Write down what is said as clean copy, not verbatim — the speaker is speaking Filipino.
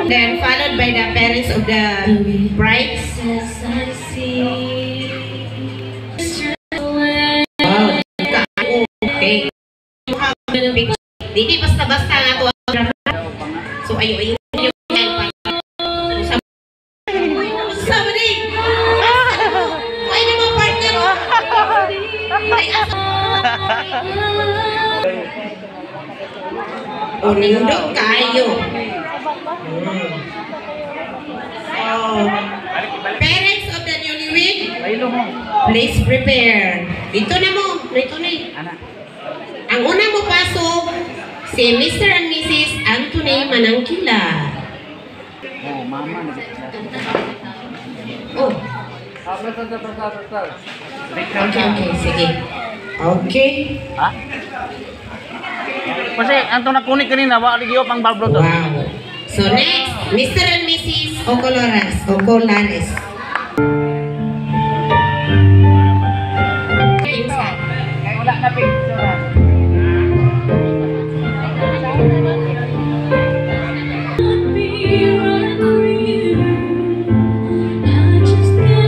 Then followed by the parents of the bride. Wow. Okay. Dili basta-basta nga to. So ayo o nindot kayo. Parents of the newlywed, please prepare. Dito na mo. Dito na. Ang una mo pasok, si Mr. and Mrs. Anthony Manangkila. Oh, mama. Oh. Okay, sige. Okay. Ha? Kasi anto nakunik kanina, wa ligyo pang barbro to. Wow. So next, Mr. and Mrs. Ocolares. Kay wala na ping.